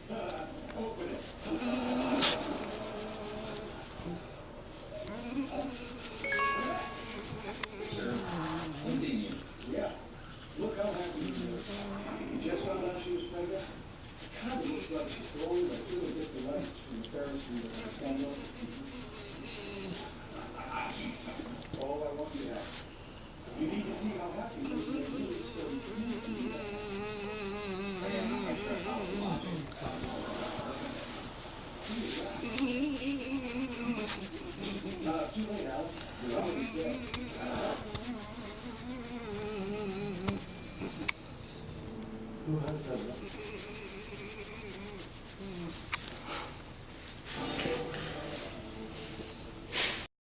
Open it. Sir, continue. Yeah. Look how happy you look. You just found out she was pregnant? Kind of looks like she's throwing like little bit of lights from the Ferris wheel on the sunlight. All I want you to have. You need to see how happy you